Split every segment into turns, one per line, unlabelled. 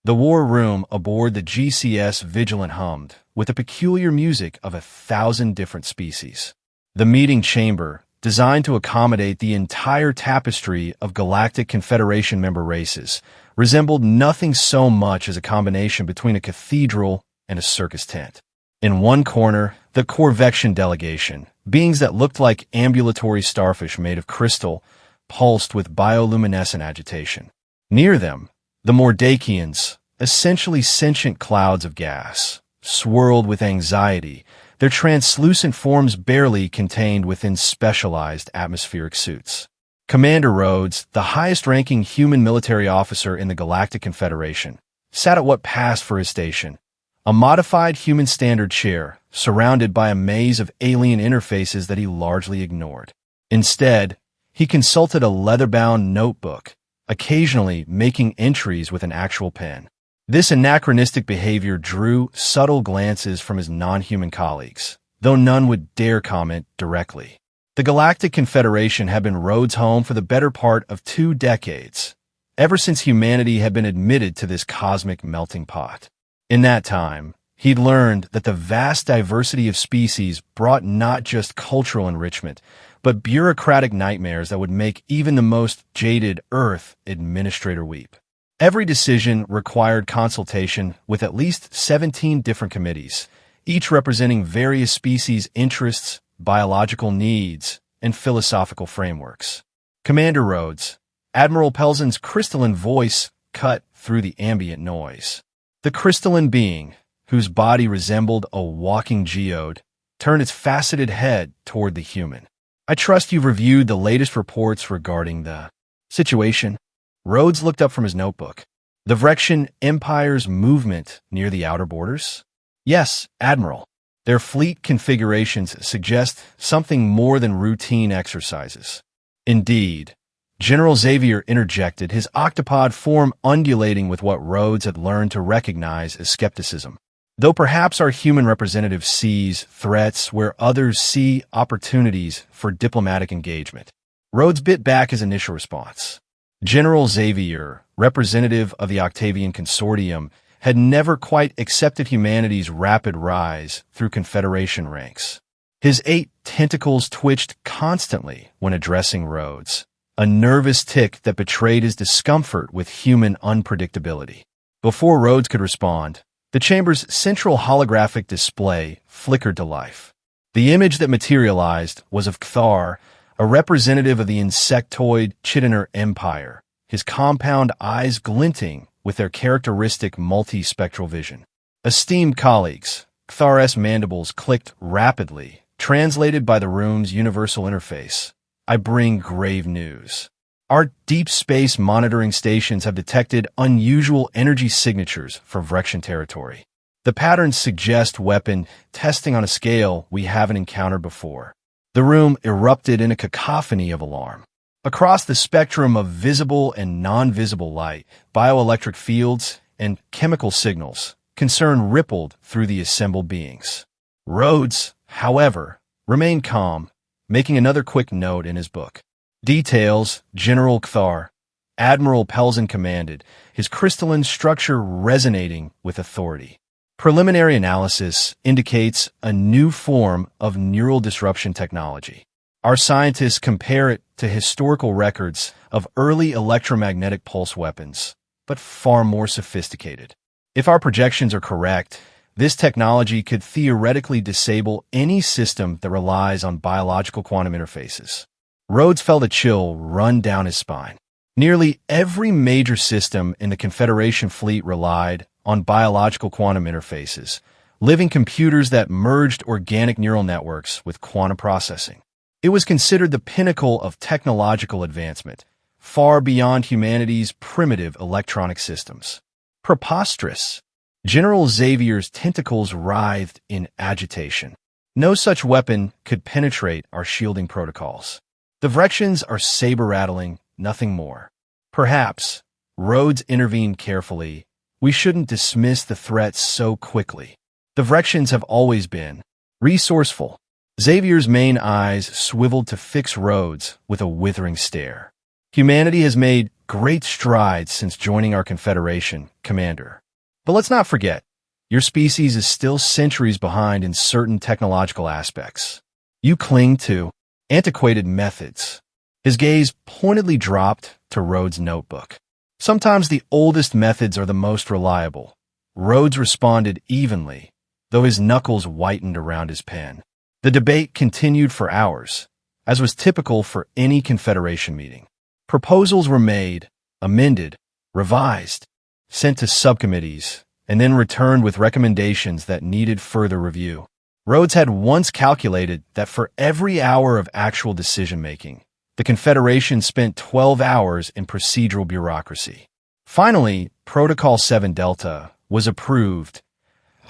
The war room aboard the GCS Vigilant hummed, with the peculiar music of 1,000 different species. The meeting chamber, designed to accommodate the entire tapestry of Galactic Confederation member races, resembled nothing so much as a combination between a cathedral and a circus tent. In one corner, the Corvection delegation, beings that looked like ambulatory starfish made of crystal, pulsed with bioluminescent agitation. Near them, the Mordakians, essentially sentient clouds of gas, swirled with anxiety, their translucent forms barely contained within specialized atmospheric suits. Commander Rhodes, the highest-ranking human military officer in the Galactic Confederation, sat at what passed for his station, a modified human standard chair, surrounded by a maze of alien interfaces that he largely ignored. Instead, he consulted a leather-bound notebook, occasionally making entries with an actual pen. This anachronistic behavior drew subtle glances from his non-human colleagues, though none would dare comment directly. The Galactic Confederation had been Rhodes' home for the better part of 2 decades, ever since humanity had been admitted to this cosmic melting pot. In that time, he'd learned that the vast diversity of species brought not just cultural enrichment, but bureaucratic nightmares that would make even the most jaded Earth administrator weep. Every decision required consultation with at least 17 different committees, each representing various species' interests, biological needs, and philosophical frameworks. Commander Rhodes, Admiral Pelzen's crystalline voice cut through the ambient noise. The crystalline being, whose body resembled a walking geode, turned its faceted head toward the human. I trust you've reviewed the latest reports regarding the situation. Rhodes looked up from his notebook. The Vrexian Empire's movement near the outer borders? Yes, Admiral. Their fleet configurations suggest something more than routine exercises. Indeed, General Xavier interjected, his octopod form undulating with what Rhodes had learned to recognize as skepticism. Though perhaps our human representative sees threats where others see opportunities for diplomatic engagement. Rhodes bit back his initial response. General Xavier, representative of the Octavian Consortium, had never quite accepted humanity's rapid rise through Confederation ranks. His 8 tentacles twitched constantly when addressing Rhodes, a nervous tick that betrayed his discomfort with human unpredictability. Before Rhodes could respond, the chamber's central holographic display flickered to life. The image that materialized was of Cthar, a representative of the insectoid Chitiner Empire, his compound eyes glinting with their characteristic multispectral vision. Esteemed colleagues, Cthar's mandibles clicked rapidly, translated by the room's universal interface. I bring grave news. Our deep space monitoring stations have detected unusual energy signatures for Vrexian territory. The patterns suggest weapon testing on a scale we haven't encountered before. The room erupted in a cacophony of alarm. Across the spectrum of visible and non-visible light, bioelectric fields, and chemical signals, concern rippled through the assembled beings. Rhodes, however, remained calm, making another quick note in his book. Details, General Cthar, Admiral Pelzen commanded, his crystalline structure resonating with authority. Preliminary analysis indicates a new form of neural disruption technology. Our scientists compare it to historical records of early electromagnetic pulse weapons, but far more sophisticated. If our projections are correct, this technology could theoretically disable any system that relies on biological quantum interfaces. Rhodes felt a chill run down his spine. Nearly every major system in the Confederation fleet relied on biological quantum interfaces, living computers that merged organic neural networks with quantum processing. It was considered the pinnacle of technological advancement, far beyond humanity's primitive electronic systems. Preposterous. General Xavier's tentacles writhed in agitation. No such weapon could penetrate our shielding protocols. The Vrexians are saber-rattling, nothing more. Perhaps, Rhodes intervened carefully, we shouldn't dismiss the threats so quickly. The Vrexians have always been resourceful. Xavier's main eyes swiveled to fix Rhodes with a withering stare. Humanity has made great strides since joining our Confederation, Commander. But let's not forget, your species is still centuries behind in certain technological aspects. You cling to antiquated methods." His gaze pointedly dropped to Rhodes' notebook. "Sometimes the oldest methods are the most reliable." Rhodes responded evenly, though his knuckles whitened around his pen. The debate continued for hours, as was typical for any Confederation meeting. Proposals were made, amended, revised, sent to subcommittees, and then returned with recommendations that needed further review. Rhodes had once calculated that for every hour of actual decision-making, the Confederation spent 12 hours in procedural bureaucracy. Finally, Protocol 7 Delta was approved,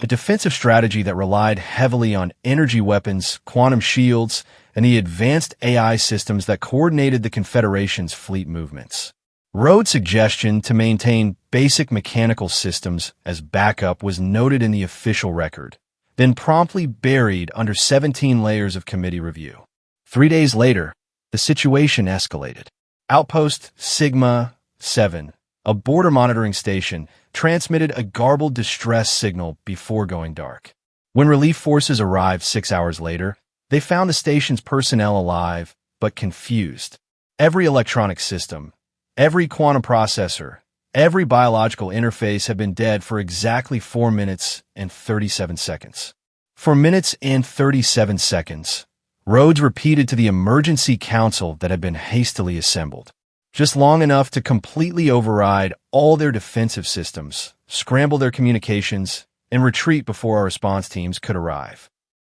a defensive strategy that relied heavily on energy weapons, quantum shields, and the advanced AI systems that coordinated the Confederation's fleet movements. Rhodes' suggestion to maintain basic mechanical systems as backup was noted in the official record, then promptly buried under 17 layers of committee review. 3 days later, the situation escalated. Outpost Sigma 7, a border monitoring station, transmitted a garbled distress signal before going dark. When relief forces arrived 6 hours later, they found the station's personnel alive, but confused. Every electronic system, every quantum processor, every biological interface had been dead for exactly 4 minutes and 37 seconds. 4 minutes and 37 seconds. Rhodes repeated to the emergency council that had been hastily assembled. Just long enough to completely override all their defensive systems, scramble their communications, and retreat before our response teams could arrive.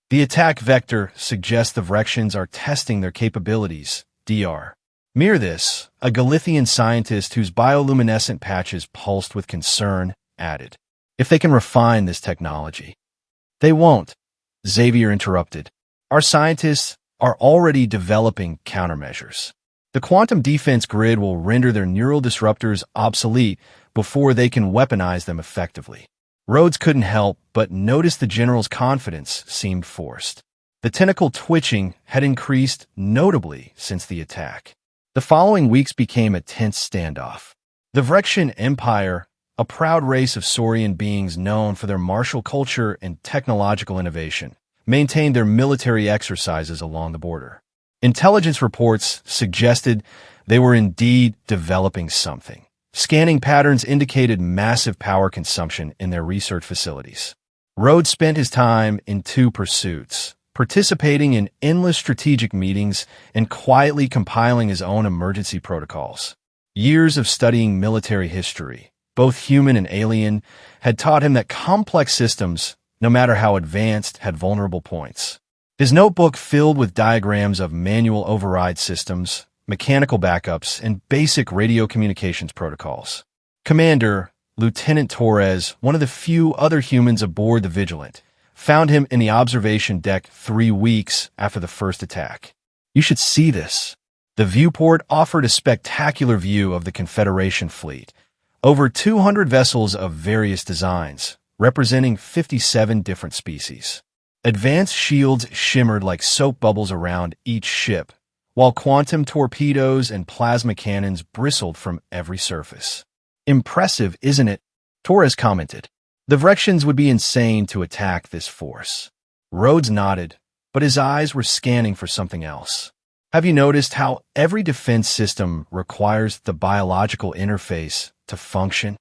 The attack vector suggests the Vrexians are testing their capabilities, Dr. Mere this, a Galician scientist whose bioluminescent patches pulsed with concern, added. If they can refine this technology. They won't, Xavier interrupted. Our scientists are already developing countermeasures. The quantum defense grid will render their neural disruptors obsolete before they can weaponize them effectively. Rhodes couldn't help but notice the general's confidence seemed forced. The tentacle twitching had increased notably since the attack. The following weeks became a tense standoff. The Vrexian Empire, a proud race of saurian beings known for their martial culture and technological innovation, maintained their military exercises along the border. Intelligence reports suggested they were indeed developing something. Scanning patterns indicated massive power consumption in their research facilities. Rhodes spent his time in two pursuits, participating in endless strategic meetings and quietly compiling his own emergency protocols. Years of studying military history, both human and alien, had taught him that complex systems, no matter how advanced, had vulnerable points. His notebook filled with diagrams of manual override systems, mechanical backups, and basic radio communications protocols. Commander, Lieutenant Torres, one of the few other humans aboard the Vigilant, found him in the observation deck 3 weeks after the first attack. You should see this. The viewport offered a spectacular view of the Confederation fleet. Over 200 vessels of various designs, representing 57 different species. Advanced shields shimmered like soap bubbles around each ship, while quantum torpedoes and plasma cannons bristled from every surface. Impressive, isn't it? Torres commented. The Vrexians would be insane to attack this force. Rhodes nodded, but his eyes were scanning for something else. Have you noticed how every defense system requires the biological interface to function?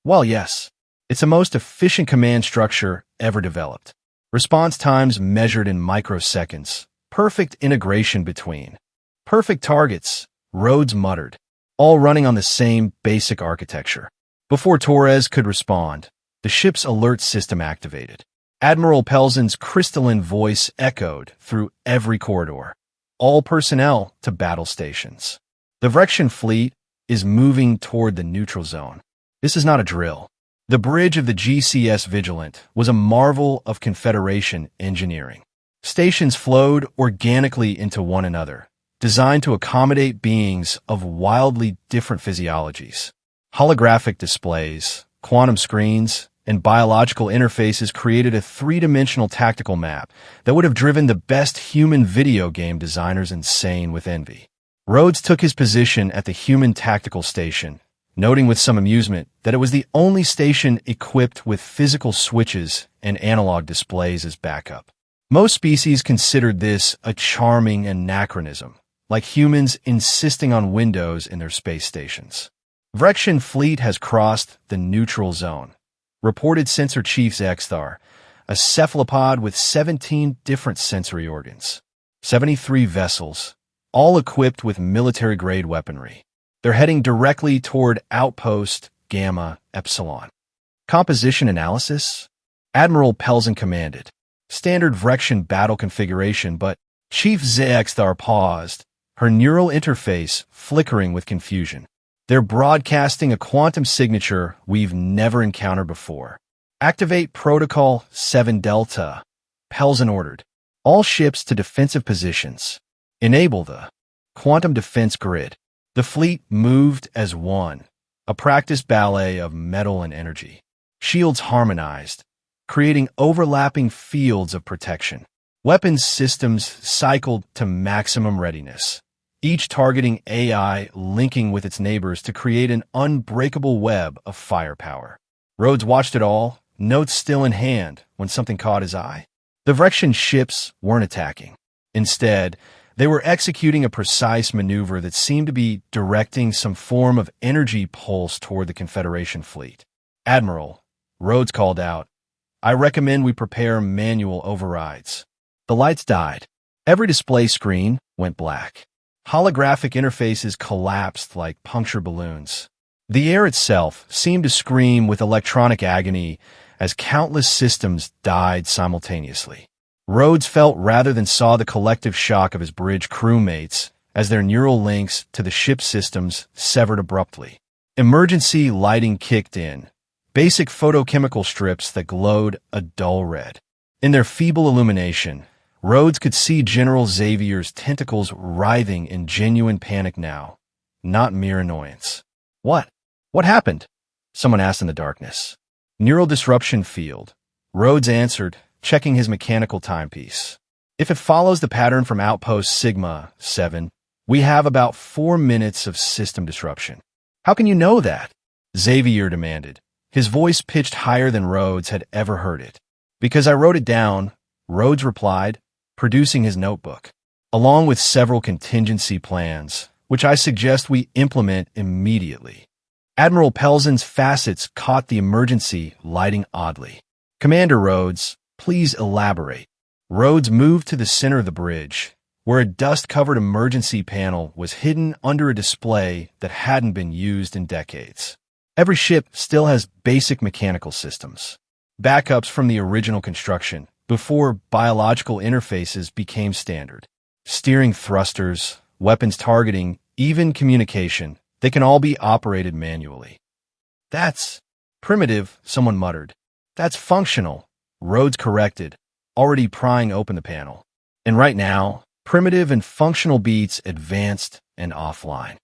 Well, yes. It's the most efficient command structure ever developed. Response times measured in microseconds. Perfect integration between. Perfect targets, Rhodes muttered, all running on the same basic architecture. Before Torres could respond, the ship's alert system activated. Admiral Pelzen's crystalline voice echoed through every corridor. All personnel to battle stations. The Vrexian fleet is moving toward the neutral zone. This is not a drill. The bridge of the GCS Vigilant was a marvel of Confederation engineering. Stations flowed organically into one another, designed to accommodate beings of wildly different physiologies. Holographic displays, quantum screens, and biological interfaces created a three-dimensional tactical map that would have driven the best human video game designers insane with envy. Rhodes took his position at the human tactical station, noting with some amusement that it was the only station equipped with physical switches and analog displays as backup. Most species considered this a charming anachronism, like humans insisting on windows in their space stations. Vrexian fleet has crossed the neutral zone, reported Sensor Chief Zexthar, a cephalopod with 17 different sensory organs, 73 vessels, all equipped with military-grade weaponry. They're heading directly toward Outpost Gamma Epsilon. Composition analysis? Admiral Pelzen commanded. Standard Vrexian battle configuration, but Chief Zexthar paused, her neural interface flickering with confusion. They're broadcasting a quantum signature we've never encountered before. Activate Protocol 7 Delta, Pelzen ordered. All ships to defensive positions. Enable the quantum defense grid. The fleet moved as one, a practice ballet of metal and energy. Shields harmonized, creating overlapping fields of protection. Weapons systems cycled to maximum readiness, each targeting AI linking with its neighbors to create an unbreakable web of firepower. Rhodes watched it all, notes still in hand, when something caught his eye. The Vrexian ships weren't attacking. Instead, they were executing a precise maneuver that seemed to be directing some form of energy pulse toward the Confederation fleet. Admiral, Rhodes called out, I recommend we prepare manual overrides. The lights died. Every display screen went black. Holographic interfaces collapsed like punctured balloons. The air itself seemed to scream with electronic agony as countless systems died simultaneously. Rhodes felt rather than saw the collective shock of his bridge crewmates as their neural links to the ship systems severed abruptly. Emergency lighting kicked in, basic photochemical strips that glowed a dull red. In their feeble illumination, Rhodes could see General Xavier's tentacles writhing in genuine panic now, not mere annoyance. What happened? Someone asked in the darkness. Neural disruption field. Rhodes answered, checking his mechanical timepiece. If it follows the pattern from Outpost Sigma 7, we have about 4 minutes of system disruption. How can you know that? Xavier demanded, his voice pitched higher than Rhodes had ever heard it. Because I wrote it down, Rhodes replied, producing his notebook, along with several contingency plans, which I suggest we implement immediately. Admiral Pelzen's facets caught the emergency lighting oddly. Commander Rhodes, please elaborate. Rhodes moved to the center of the bridge, where a dust-covered emergency panel was hidden under a display that hadn't been used in decades. Every ship still has basic mechanical systems, backups from the original construction, before biological interfaces became standard. Steering thrusters, weapons targeting, even communication, they can all be operated manually. That's primitive, someone muttered. That's functional, Rhodes corrected, already prying open the panel. And right now, primitive and functional beats advanced and offline.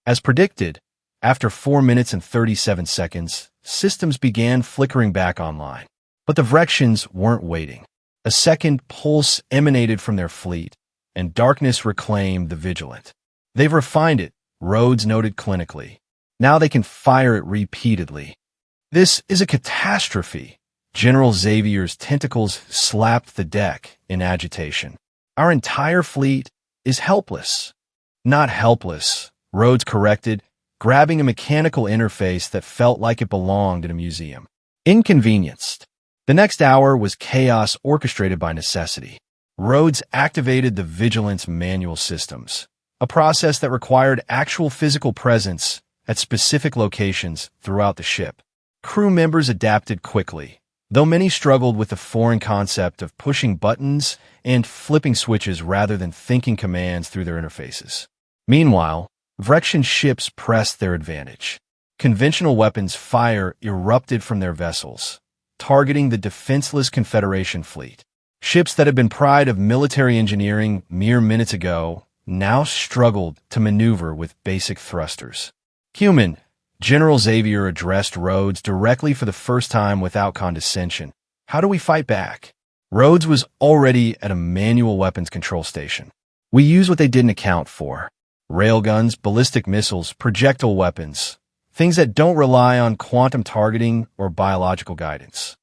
As predicted, after 4 minutes and 37 seconds, systems began flickering back online. But the Vrexians weren't waiting. A second pulse emanated from their fleet, and darkness reclaimed the vigilant. They've refined it, Rhodes noted clinically. Now they can fire it repeatedly. This is a catastrophe. General Xavier's tentacles slapped the deck in agitation. Our entire fleet is helpless. Not helpless, Rhodes corrected, grabbing a mechanical interface that felt like it belonged in a museum. Inconvenienced. The next hour was chaos orchestrated by necessity. Rhodes activated the Vigilance manual systems, a process that required actual physical presence at specific locations throughout the ship. Crew members adapted quickly, though many struggled with the foreign concept of pushing buttons and flipping switches rather than thinking commands through their interfaces. Meanwhile, Vrexian ships pressed their advantage. Conventional weapons fire erupted from their vessels, targeting the defenseless Confederation fleet. Ships that had been pride of military engineering mere minutes ago now struggled to maneuver with basic thrusters. Human, General Xavier addressed Rhodes directly for the first time without condescension. How do we fight back? Rhodes was already at a manual weapons control station. We use what they didn't account for. Railguns, ballistic missiles, projectile weapons, things that don't rely on quantum targeting or biological guidance.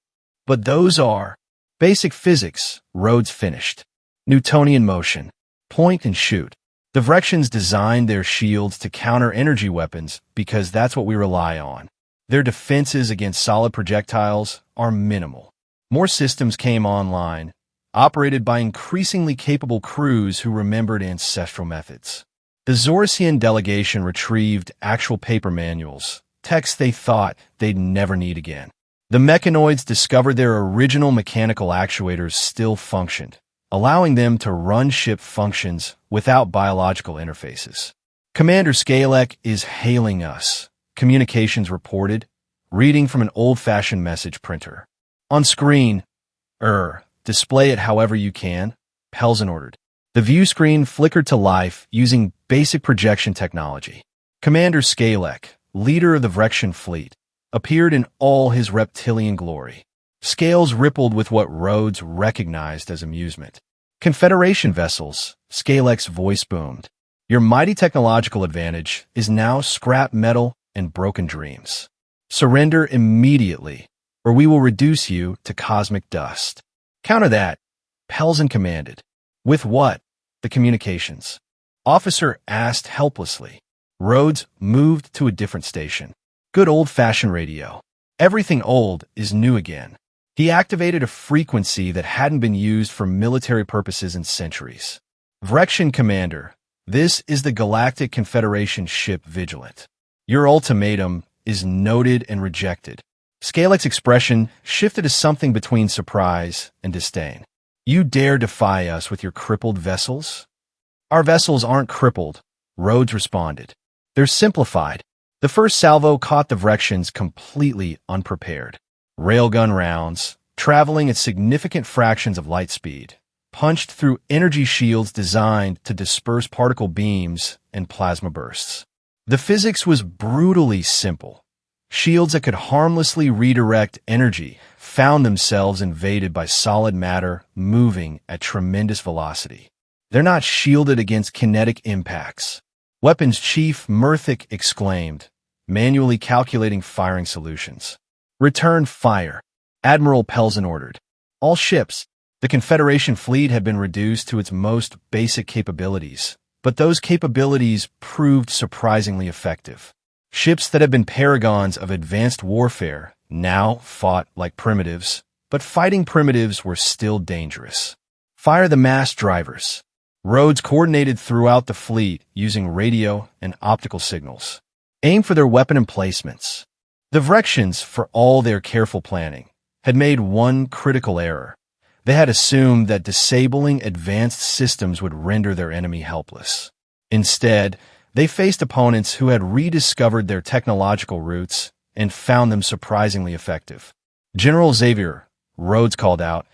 But those are basic physics, Rhodes finished. Newtonian motion, point and shoot. The Vrexians designed their shields to counter energy weapons because that's what we rely on. Their defenses against solid projectiles are minimal. More systems came online, operated by increasingly capable crews who remembered ancestral methods. The Zorsian delegation retrieved actual paper manuals, texts they thought they'd never need again. The mechanoids discovered their original mechanical actuators still functioned, allowing them to run ship functions without biological interfaces. Commander Skalek is hailing us, communications reported, reading from an old-fashioned message printer. On screen, display it however you can, Pelzen ordered. The view screen flickered to life using basic projection technology. Commander Skalek, leader of the Vrexian fleet, appeared in all his reptilian glory. Scales rippled with what Rhodes recognized as amusement. Confederation vessels, Skalek's voice boomed. Your mighty technological advantage is now scrap metal and broken dreams. Surrender immediately, or we will reduce you to cosmic dust. Counter that, Pelzen commanded. With what? The communications officer asked helplessly. Rhodes moved to a different station. Good old-fashioned radio. Everything old is new again. He activated a frequency that hadn't been used for military purposes in centuries. Vrexian Commander, this is the Galactic Confederation ship Vigilant. Your ultimatum is noted and rejected. Skalek's expression shifted to something between surprise and disdain. You dare defy us with your crippled vessels? Our vessels aren't crippled, Rhodes responded. They're simplified. The first salvo caught the Vrexians completely unprepared. Railgun rounds, traveling at significant fractions of light speed, punched through energy shields designed to disperse particle beams and plasma bursts. The physics was brutally simple. Shields that could harmlessly redirect energy found themselves invaded by solid matter moving at tremendous velocity. They're not shielded against kinetic impacts. Weapons Chief Murthic exclaimed, manually calculating firing solutions. Return fire, Admiral Pelzen ordered. All ships. The Confederation fleet had been reduced to its most basic capabilities, but those capabilities proved surprisingly effective. Ships that had been paragons of advanced warfare now fought like primitives, but fighting primitives were still dangerous. Fire the mass drivers. Rhodes coordinated throughout the fleet using radio and optical signals. Aim for their weapon emplacements. The Vrexians, for all their careful planning, had made one critical error. They had assumed that disabling advanced systems would render their enemy helpless. Instead, they faced opponents who had rediscovered their technological roots and found them surprisingly effective. General Xavier, Rhodes called out,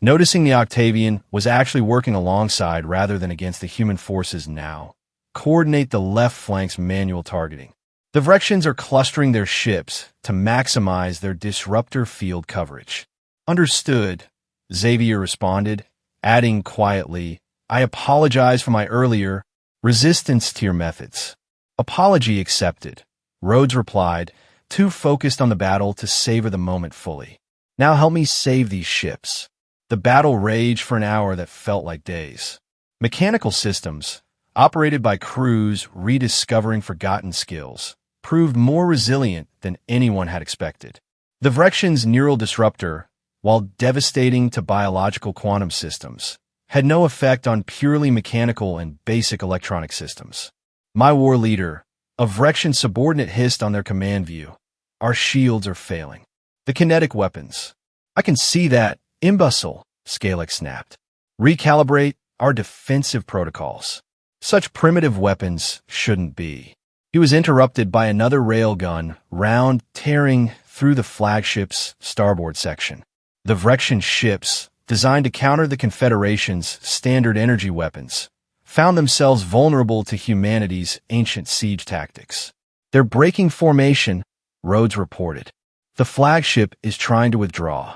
noticing the Octavian was actually working alongside rather than against the human forces now. Coordinate the left flank's manual targeting. The Vrexians are clustering their ships to maximize their disruptor field coverage. Understood, Xavier responded, adding quietly, I apologize for my earlier resistance to your methods. Apology accepted, Rhodes replied, too focused on the battle to savor the moment fully. Now help me save these ships. The battle raged for an hour that felt like days. Mechanical systems, operated by crews rediscovering forgotten skills, proved more resilient than anyone had expected. The Vrexians' neural disruptor, while devastating to biological quantum systems, had no effect on purely mechanical and basic electronic systems. My war leader, a Vrexian subordinate hissed on their command view. Our shields are failing. The kinetic weapons. I can see that, imbecile, Skalek snapped. Recalibrate our defensive protocols. Such primitive weapons shouldn't be. He was interrupted by another railgun round tearing through the flagship's starboard section. The Vrexian ships, designed to counter the Confederation's standard energy weapons, found themselves vulnerable to humanity's ancient siege tactics. They're breaking formation, Rhodes reported. The flagship is trying to withdraw.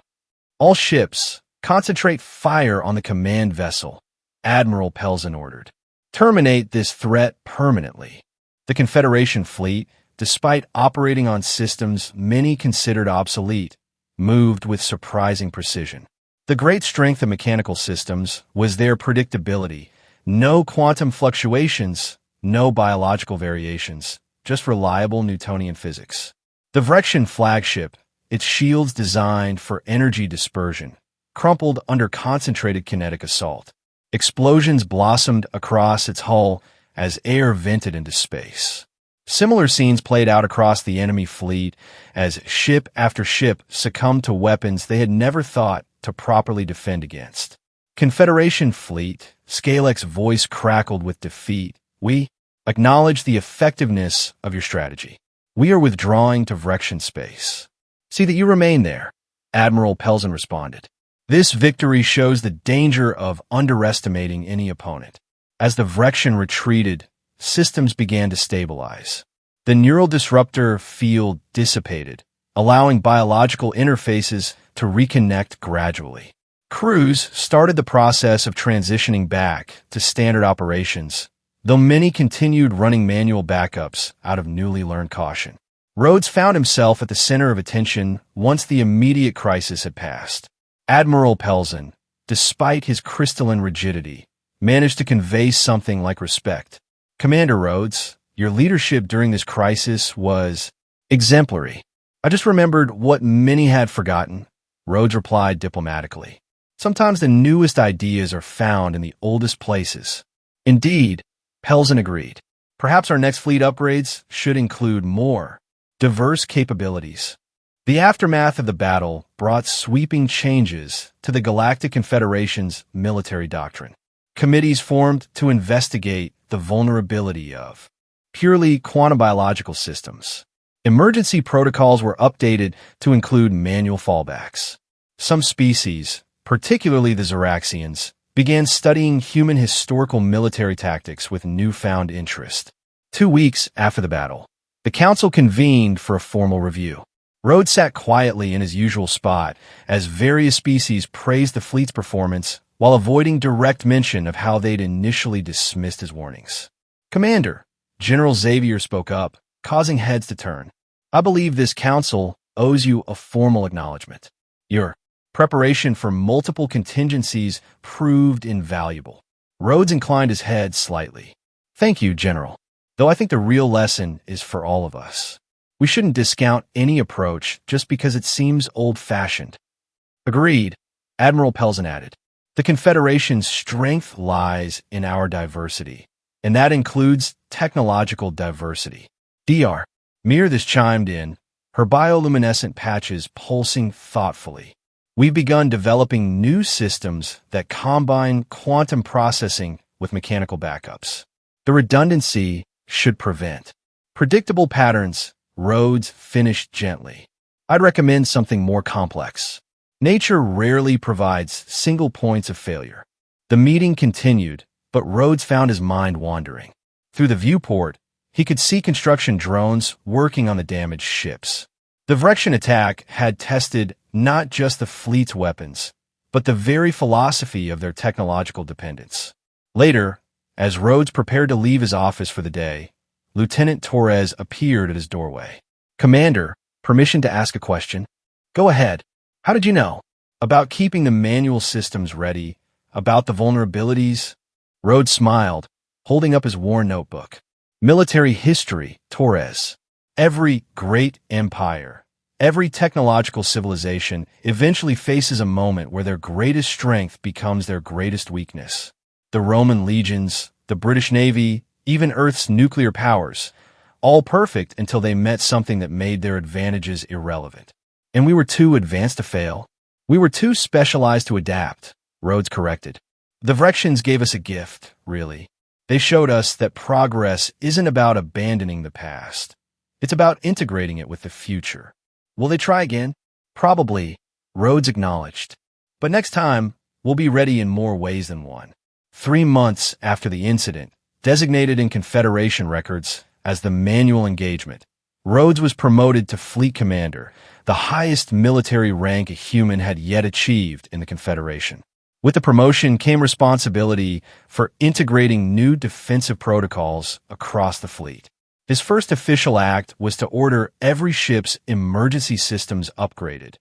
All ships, concentrate fire on the command vessel, Admiral Pelzen ordered. terminate this threat permanently. The Confederation fleet, despite operating on systems many considered obsolete, moved with surprising precision. The great strength of mechanical systems was their predictability. No quantum fluctuations, no biological variations, just reliable Newtonian physics. The Vrexian flagship, its shields designed for energy dispersion, crumpled under concentrated kinetic assault. Explosions blossomed across its hull as air vented into space. Similar scenes played out across the enemy fleet as ship after ship succumbed to weapons they had never thought to properly defend against. Confederation fleet, Scalec's voice crackled with defeat. We acknowledge the effectiveness of your strategy. We are withdrawing to Vrexian space. See that you remain there, Admiral Pelzen responded. This victory shows the danger of underestimating any opponent. As the Vrexian retreated, systems began to stabilize. The neural disruptor field dissipated, allowing biological interfaces to reconnect gradually. Crews started the process of transitioning back to standard operations, though many continued running manual backups out of newly learned caution. Rhodes found himself at the center of attention once the immediate crisis had passed. Admiral Pelzen, despite his crystalline rigidity, managed to convey something like respect. Commander Rhodes, your leadership during this crisis was exemplary. I just remembered what many had forgotten, Rhodes replied diplomatically. Sometimes the newest ideas are found in the oldest places. Indeed, Pelzen agreed. Perhaps our next fleet upgrades should include more diverse capabilities. The aftermath of the battle brought sweeping changes to the Galactic Confederation's military doctrine. Committees formed to investigate the vulnerability of purely quantum biological systems. Emergency protocols were updated to include manual fallbacks. Some species, particularly the Zeraxians, began studying human historical military tactics with newfound interest. 2 weeks after the battle, the Council convened for a formal review. Rhodes sat quietly in his usual spot as various species praised the fleet's performance while avoiding direct mention of how they'd initially dismissed his warnings. Commander, General Xavier spoke up, causing heads to turn. I believe this council owes you a formal acknowledgement. Your preparation for multiple contingencies proved invaluable. Rhodes inclined his head slightly. Thank you, General. Though I think the real lesson is for all of us. We shouldn't discount any approach just because it seems old-fashioned. Agreed, Admiral Pelzen added. The Confederation's strength lies in our diversity, and that includes technological diversity. Dr. Mirthis chimed in, her bioluminescent patches pulsing thoughtfully. We've begun developing new systems that combine quantum processing with mechanical backups. The redundancy should prevent predictable patterns. Rhodes finished gently. I'd recommend something more complex. Nature rarely provides single points of failure. The meeting continued, but Rhodes found his mind wandering. Through the viewport, he could see construction drones working on the damaged ships. The Vrexian attack had tested not just the fleet's weapons, but the very philosophy of their technological dependence. Later, as Rhodes prepared to leave his office for the day, Lieutenant Torres appeared at his doorway. Commander, permission to ask a question? Go ahead. How did you know? About keeping the manual systems ready, about the vulnerabilities? Rhodes smiled, holding up his worn notebook. Military history, Torres. Every great empire, every technological civilization eventually faces a moment where their greatest strength becomes their greatest weakness. The Roman legions, the British Navy, even Earth's nuclear powers, all perfect until they met something that made their advantages irrelevant. And we were too advanced to fail. We were too specialized to adapt, Rhodes corrected. The Vrexians gave us a gift, really. They showed us that progress isn't about abandoning the past. It's about integrating it with the future. Will they try again? Probably, Rhodes acknowledged. But next time, we'll be ready in more ways than one. 3 months after the incident, designated in Confederation records as the manual engagement, Rhodes was promoted to Fleet Commander, the highest military rank a human had yet achieved in the Confederation. With the promotion came responsibility for integrating new defensive protocols across the fleet. His first official act was to order every ship's emergency systems upgraded,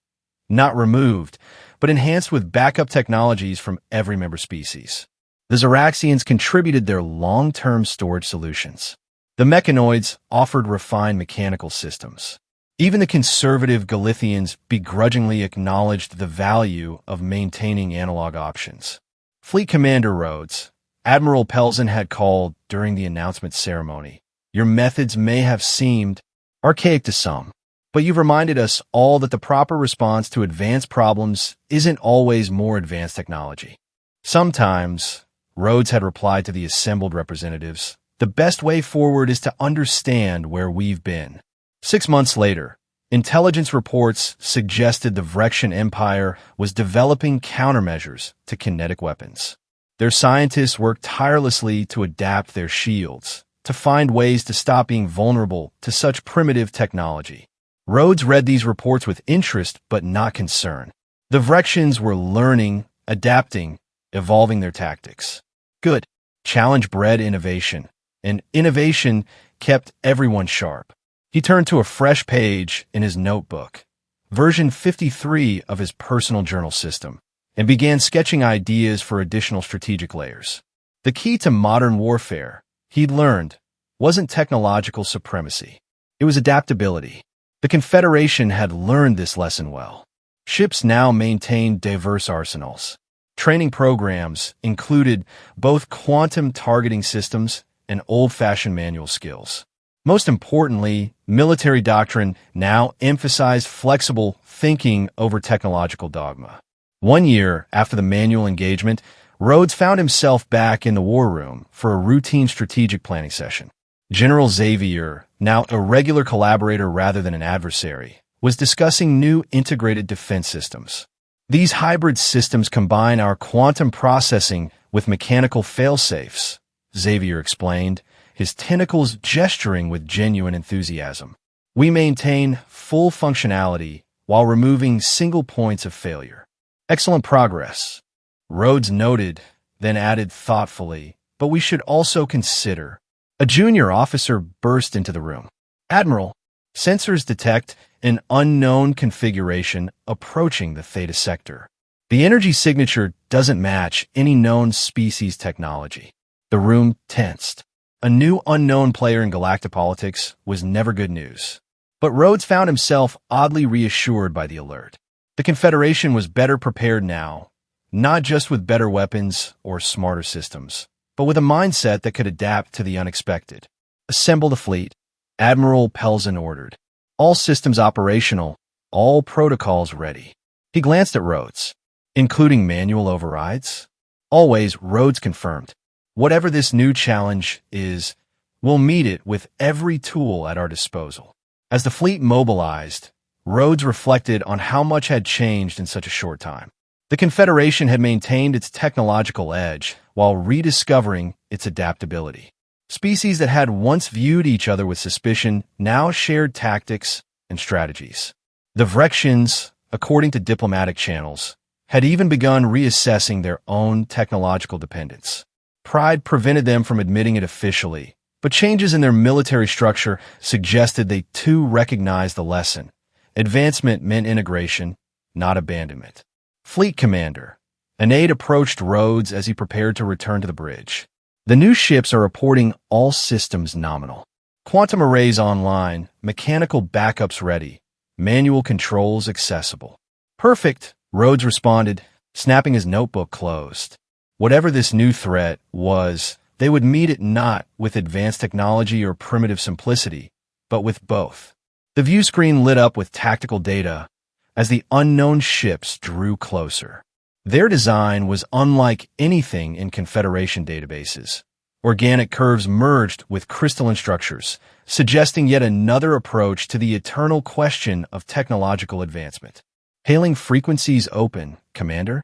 not removed, but enhanced with backup technologies from every member species. The Zeraxians contributed their long-term storage solutions. The mechanoids offered refined mechanical systems. Even the conservative Galicians begrudgingly acknowledged the value of maintaining analog options. Fleet Commander Rhodes, Admiral Pelzen had called during the announcement ceremony. Your methods may have seemed archaic to some, but you've reminded us all that the proper response to advanced problems isn't always more advanced technology. Sometimes, Rhodes had replied to the assembled representatives, the best way forward is to understand where we've been. 6 months later, intelligence reports suggested the Vrexian Empire was developing countermeasures to kinetic weapons. Their scientists worked tirelessly to adapt their shields, to find ways to stop being vulnerable to such primitive technology. Rhodes read these reports with interest but not concern. The Vrexians were learning, adapting, evolving their tactics. Good. Challenge bred innovation, and innovation kept everyone sharp. He turned to a fresh page in his notebook, version 53 of his personal journal system, and began sketching ideas for additional strategic layers. The key to modern warfare, he'd learned, wasn't technological supremacy. It was adaptability. The Confederation had learned this lesson well. Ships now maintained diverse arsenals. Training programs included both quantum targeting systems and old-fashioned manual skills. Most importantly, military doctrine now emphasized flexible thinking over technological dogma. 1 year after the manual engagement, Rhodes found himself back in the war room for a routine strategic planning session. General Xavier, now a regular collaborator rather than an adversary, was discussing new integrated defense systems. These hybrid systems combine our quantum processing with mechanical failsafes, Xavier explained, his tentacles gesturing with genuine enthusiasm. We maintain full functionality while removing single points of failure. Excellent progress. Rhodes noted, then added thoughtfully, but we should also consider. A junior officer burst into the room. Admiral, sensors detect an unknown configuration approaching the Theta sector. The energy signature doesn't match any known species technology. The room tensed. A new unknown player in galactic politics was never good news. But Rhodes found himself oddly reassured by the alert. The Confederation was better prepared now, not just with better weapons or smarter systems, but with a mindset that could adapt to the unexpected. Assemble the fleet, Admiral Pelzen ordered. All systems operational, all protocols ready. He glanced at Rhodes. Including manual overrides? Always, Rhodes confirmed. Whatever this new challenge is, we'll meet it with every tool at our disposal. As the fleet mobilized, Rhodes reflected on how much had changed in such a short time. The Confederation had maintained its technological edge while rediscovering its adaptability. Species that had once viewed each other with suspicion now shared tactics and strategies. The Vrexians, according to diplomatic channels, had even begun reassessing their own technological dependence. Pride prevented them from admitting it officially, but changes in their military structure suggested they too recognized the lesson. Advancement meant integration, not abandonment. Fleet Commander, an aide approached Rhodes as he prepared to return to the bridge. The new ships are reporting all systems nominal. Quantum arrays online, mechanical backups ready, manual controls accessible. Perfect, Rhodes responded, snapping his notebook closed. Whatever this new threat was, they would meet it not with advanced technology or primitive simplicity, but with both. The view screen lit up with tactical data as the unknown ships drew closer. Their design was unlike anything in Confederation databases. Organic curves merged with crystalline structures, suggesting yet another approach to the eternal question of technological advancement. Hailing frequencies open, Commander?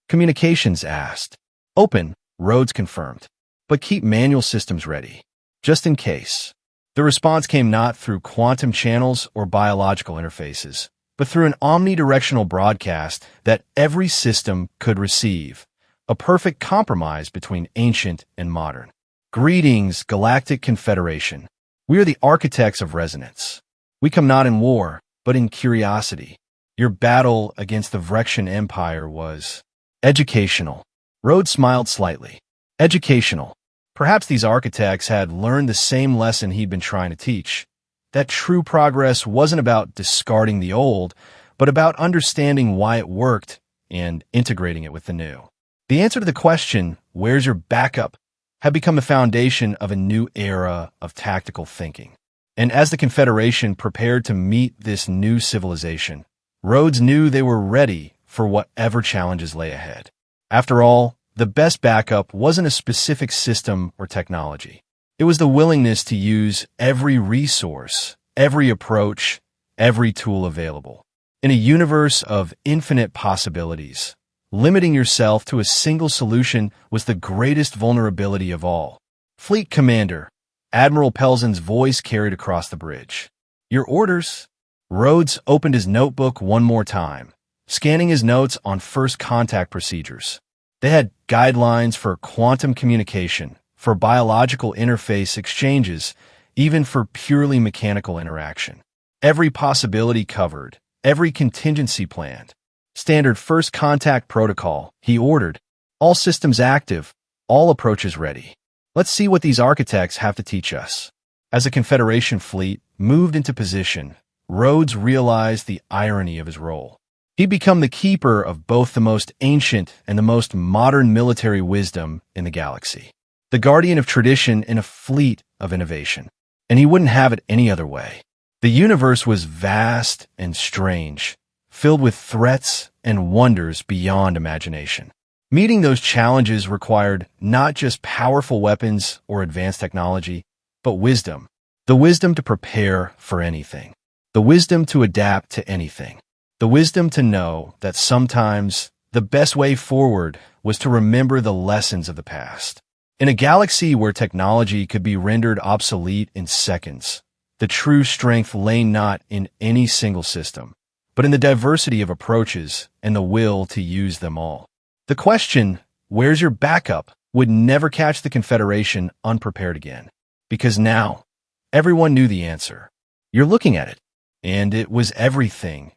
Communications asked. Open, Rhodes confirmed. But keep manual systems ready, just in case. The response came not through quantum channels or biological interfaces, but through an omnidirectional broadcast that every system could receive, a perfect compromise between ancient and modern. Greetings, Galactic Confederation. We are the architects of resonance. We come not in war, but in curiosity. Your battle against the Vrexian Empire was educational. Rhodes smiled slightly. Educational. Perhaps these architects had learned the same lesson he'd been trying to teach, that true progress wasn't about discarding the old, but about understanding why it worked and integrating it with the new. The answer to the question, where's your backup, had become the foundation of a new era of tactical thinking. And as the Confederation prepared to meet this new civilization, Rhodes knew they were ready for whatever challenges lay ahead. After all, the best backup wasn't a specific system or technology. It was the willingness to use every resource, every approach, every tool available. In a universe of infinite possibilities, limiting yourself to a single solution was the greatest vulnerability of all. Fleet Commander, Admiral Pelzen's voice carried across the bridge. Your orders? Rhodes opened his notebook one more time, scanning his notes on first contact procedures. They had guidelines for quantum communication, for biological interface exchanges, even for purely mechanical interaction. Every possibility covered, every contingency planned. Standard first contact protocol, he ordered. All systems active, all approaches ready. Let's see what these architects have to teach us. As the Confederation fleet moved into position, Rhodes realized the irony of his role. He'd become the keeper of both the most ancient and the most modern military wisdom in the galaxy, the guardian of tradition in a fleet of innovation. And he wouldn't have it any other way. The universe was vast and strange, filled with threats and wonders beyond imagination. Meeting those challenges required not just powerful weapons or advanced technology, but wisdom. The wisdom to prepare for anything. The wisdom to adapt to anything. The wisdom to know that sometimes the best way forward was to remember the lessons of the past. In a galaxy where technology could be rendered obsolete in seconds, the true strength lay not in any single system, but in the diversity of approaches and the will to use them all. The question, where's your backup, would never catch the Confederation unprepared again. Because now, everyone knew the answer. You're looking at it. And it was everything.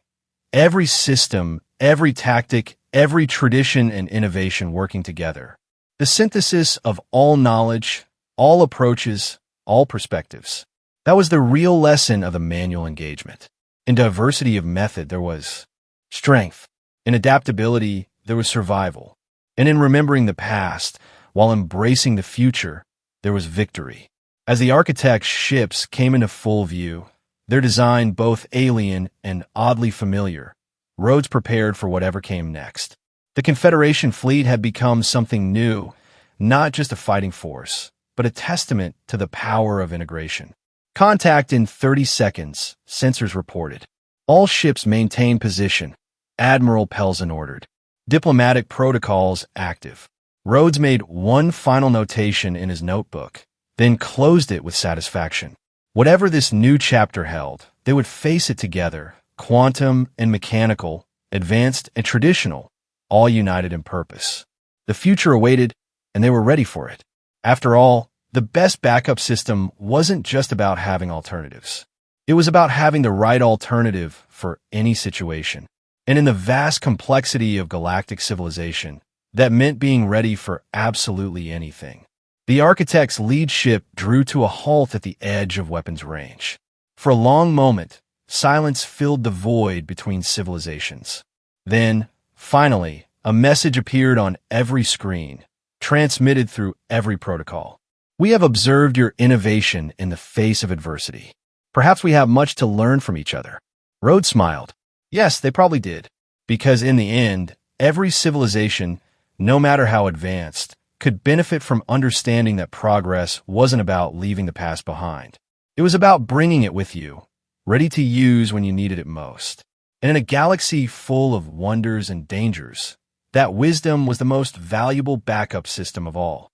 Every system, every tactic, every tradition and innovation working together. The synthesis of all knowledge, all approaches, all perspectives. That was the real lesson of the manual engagement. In diversity of method, there was strength. In adaptability, there was survival. And in remembering the past, while embracing the future, there was victory. As the architect's ships came into full view, their design both alien and oddly familiar, Rhodes prepared for whatever came next. The Confederation fleet had become something new, not just a fighting force, but a testament to the power of integration. Contact in 30 seconds, sensors reported. All ships maintain position, Admiral Pelzen ordered. Diplomatic protocols active. Rhodes made one final notation in his notebook, then closed it with satisfaction. Whatever this new chapter held, they would face it together, quantum and mechanical, advanced and traditional, all united in purpose. The future awaited, and they were ready for it. After all, the best backup system wasn't just about having alternatives. It was about having the right alternative for any situation. And in the vast complexity of galactic civilization, that meant being ready for absolutely anything. The architect's lead ship drew to a halt at the edge of weapons range. For a long moment, silence filled the void between civilizations. Then, finally, a message appeared on every screen, transmitted through every protocol. We have observed your innovation in the face of adversity. Perhaps we have much to learn from each other. Rhodes smiled. Yes, they probably did. Because in the end, every civilization, no matter how advanced, could benefit from understanding that progress wasn't about leaving the past behind. It was about bringing it with you, ready to use when you needed it most. And in a galaxy full of wonders and dangers, that wisdom was the most valuable backup system of all.